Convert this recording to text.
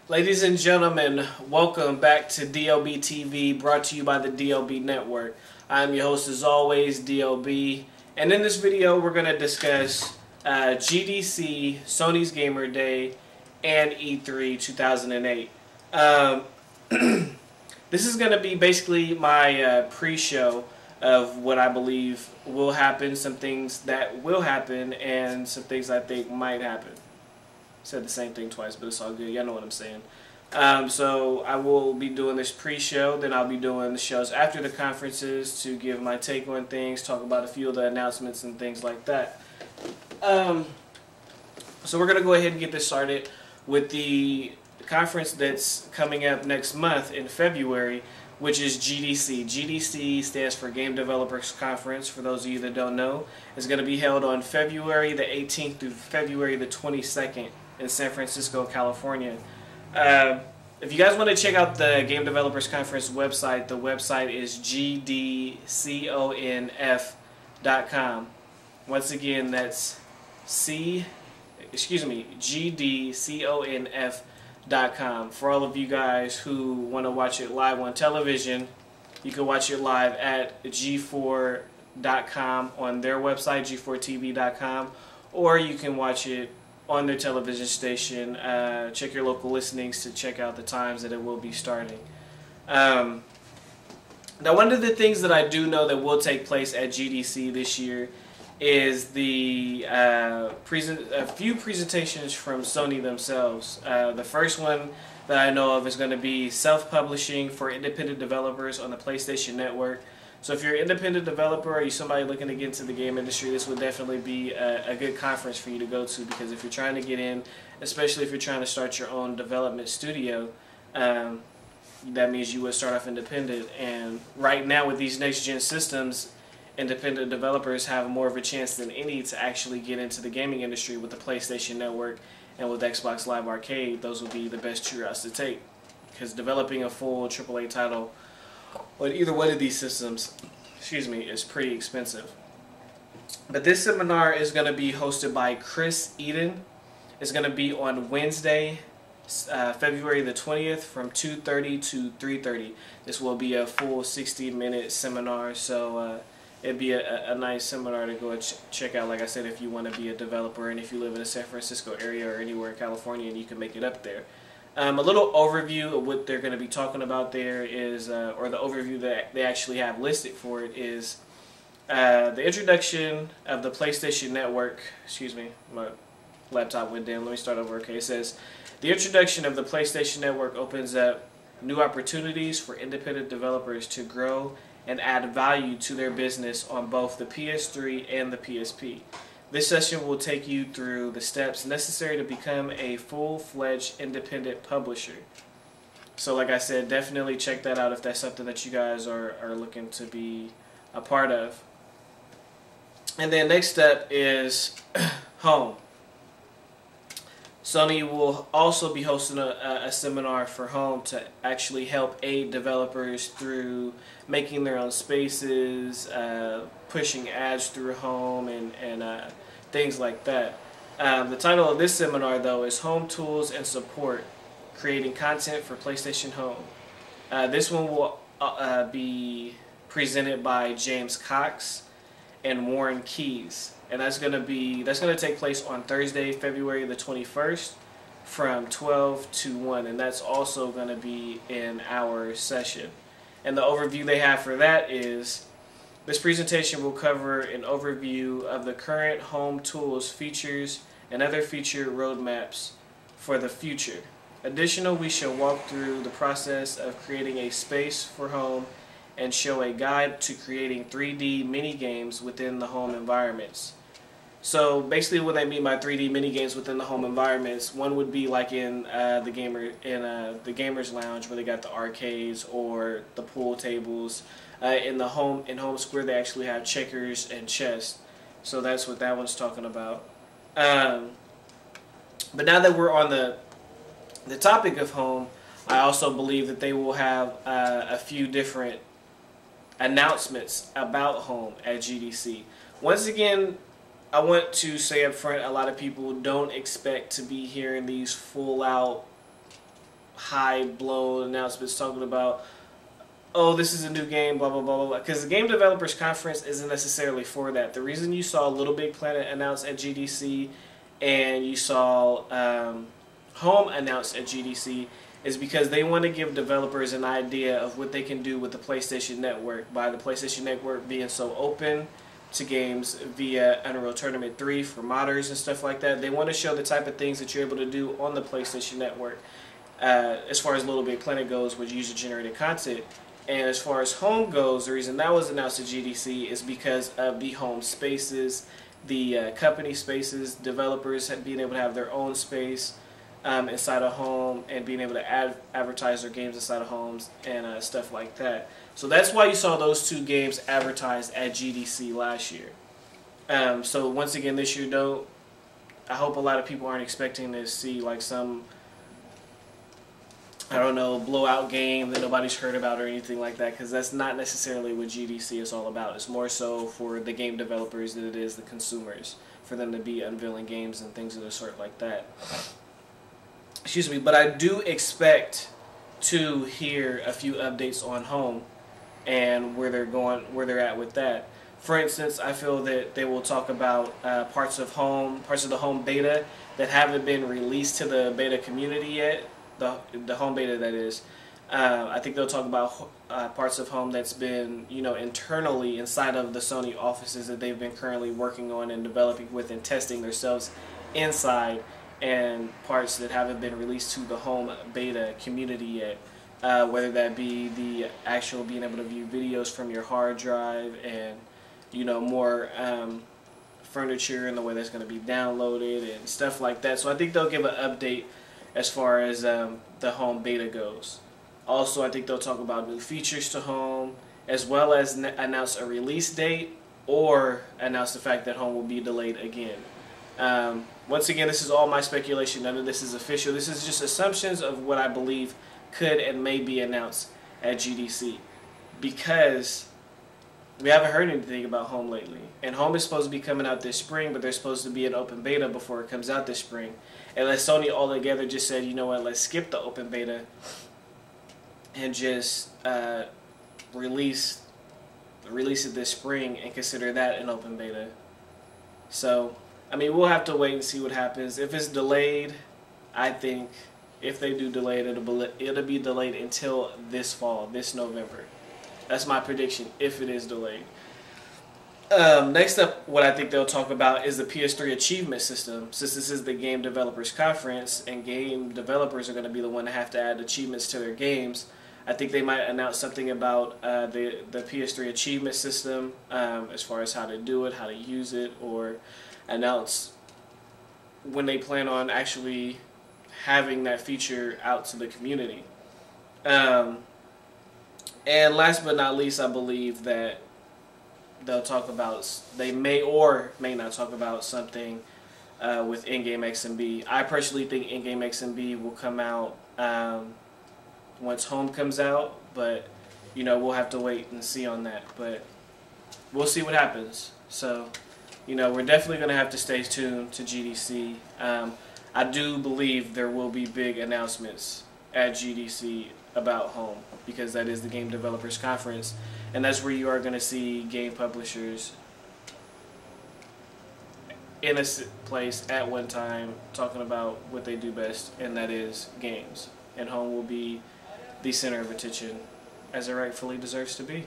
Ladies and gentlemen, welcome back to DLBTV, brought to you by the DLB Network. I'm your host as always, DLB, and in this video we're going to discuss GDC, Sony's Gamer Day, and E3 2008. This is going to be basically my pre-show of what I believe will happen, some things that will happen, and some things I think might happen. Said the same thing twice, but it's all good. Y'all know what I'm saying. So I will be doing this pre-show, then I'll be doing the shows after the conferences to give my take on things, talk about a few of the announcements and things like that. So we're going to go ahead and get this started with the conference that's coming up next month in February, which is GDC. GDC stands for Game Developers Conference, for those of you that don't know. It's going to be held on February the 18th through February the 22nd in San Francisco, California. If you guys want to check out the Game Developers Conference website, the website is gdconf.com. Once again, that's gdconf.com. For all of you guys who want to watch it live on television, you can watch it live at g4.com on their website, g4tv.com, or you can watch it on their television station. Check your local listings to check out the times that it will be starting. Now, one of the things that I do know that will take place at GDC this year is the a few presentations from Sony themselves. The first one that I know of is going to be self-publishing for independent developers on the PlayStation Network. So if you're an independent developer or you're somebody looking to get into the game industry, this would definitely be a good conference for you to go to, because if you're trying to get in, especially if you're trying to start your own development studio, that means you would start off independent. And right now with these next-gen systems, independent developers have more of a chance than any to actually get into the gaming industry with the PlayStation Network and with Xbox Live Arcade. Those would be the best two routes to take, because developing a full AAA title on either one of these systems, is pretty expensive. But this seminar is going to be hosted by Chris Eden. It's going to be on Wednesday, February the 20th from 2:30 to 3:30. This will be a full 60-minute seminar, so it'd be a nice seminar to go check out, like I said, if you want to be a developer and if you live in the San Francisco area or anywhere in California and you can make it up there. A little overview of what they're going to be talking about there is, or the overview that they actually have listed for it is, the introduction of the PlayStation Network. Excuse me, my laptop went down. Let me start over. Okay, it says, the introduction of the PlayStation Network opens up new opportunities for independent developers to grow and add value to their business on both the PS3 and the PSP. This session will take you through the steps necessary to become a full-fledged independent publisher. So like I said, definitely check that out if that's something that you guys are looking to be a part of. And then next up is Home. Sony will also be hosting a seminar for Home to actually help aid developers through making their own spaces, pushing ads through Home, and things like that. The title of this seminar, though, is Home Tools and Support, Creating Content for PlayStation Home. This one will be presented by James Cox and Warren Keys, and that's going to take place on Thursday, February the 21st from 12 to 1, and that's also going to be in our session. And the overview they have for that is, this presentation will cover an overview of the current Home tools, features, and other feature roadmaps for the future. Additionally, we shall walk through the process of creating a space for Home and show a guide to creating 3D mini-games within the Home environments. So basically what they mean by 3D mini-games within the Home environments, one would be like in the Gamers Lounge, where they got the arcades or the pool tables. In Home Square, they actually have checkers and chess. So that's what that one's talking about. But now that we're on the topic of Home, I also believe that they will have a few different announcements about Home at GDC. Once again, I want to say up front, a lot of people don't expect to be hearing these full out high-blown announcements talking about, oh, this is a new game, blah, blah, blah, blah, blah. Because the Game Developers Conference isn't necessarily for that. The reason you saw Little Big Planet announced at GDC and you saw Home announced at GDC is because they want to give developers an idea of what they can do with the PlayStation Network, by the PlayStation Network being so open to games via Unreal Tournament 3 for modders and stuff like that. They want to show the type of things that you're able to do on the PlayStation Network as far as Little Big Planet goes with user-generated content. And as far as Home goes, the reason that was announced at GDC is because of the home spaces, the company spaces, developers being able to have their own space inside a home and being able to advertise their games inside of homes and stuff like that. So that's why you saw those two games advertised at GDC last year. So once again, this year, though, I hope a lot of people aren't expecting to see like some, I don't know, blowout game that nobody's heard about or anything like that, because that's not necessarily what GDC is all about. It's more so for the game developers than it is the consumers, for them to be unveiling games and things of the sort like that. Excuse me, but I do expect to hear a few updates on Home and where they're going, where they're at with that. For instance, I feel that they will talk about parts of the Home beta that haven't been released to the beta community yet. The Home beta, that is. I think they'll talk about parts of Home that's been, internally inside of the Sony offices that they've been currently working on and developing with and testing themselves inside, and parts that haven't been released to the Home beta community yet. Whether that be the actual being able to view videos from your hard drive and, more furniture and the way that's going to be downloaded and stuff like that. So I think they'll give an update as far as the Home beta goes. Also, I think they'll talk about new features to Home, as well as announce a release date or announce the fact that Home will be delayed again. Once again, this is all my speculation. None of this is official. This is just assumptions of what I believe could and may be announced at GDC, because we haven't heard anything about Home lately. And Home is supposed to be coming out this spring, but there's supposed to be an open beta before it comes out this spring. Unless Sony altogether just said, you know what, let's skip the open beta and just release it this spring and consider that an open beta. So, I mean, we'll have to wait and see what happens. If it's delayed, I think if they do delay it, it'll be delayed until this fall, this November. That's my prediction, if it is delayed. Next up, what I think they'll talk about is the PS3 achievement system. Since this is the Game Developers Conference and game developers are going to be the one to have to add achievements to their games, I think they might announce something about the PS3 achievement system as far as how to do it, how to use it, or announce when they plan on actually having that feature out to the community. And last but not least, I believe that they'll talk about, they may or may not talk about something with in-game XMB. I personally think in-game XMB will come out once Home comes out, but we'll have to wait and see on that. But we'll see what happens. So, we're definitely going to have to stay tuned to GDC. I do believe there will be big announcements at GDC about Home, because that is the Game Developers Conference, and that's where you are going to see game publishers in a place at one time talking about what they do best, and that is games. And Home will be the center of attention, as it rightfully deserves to be.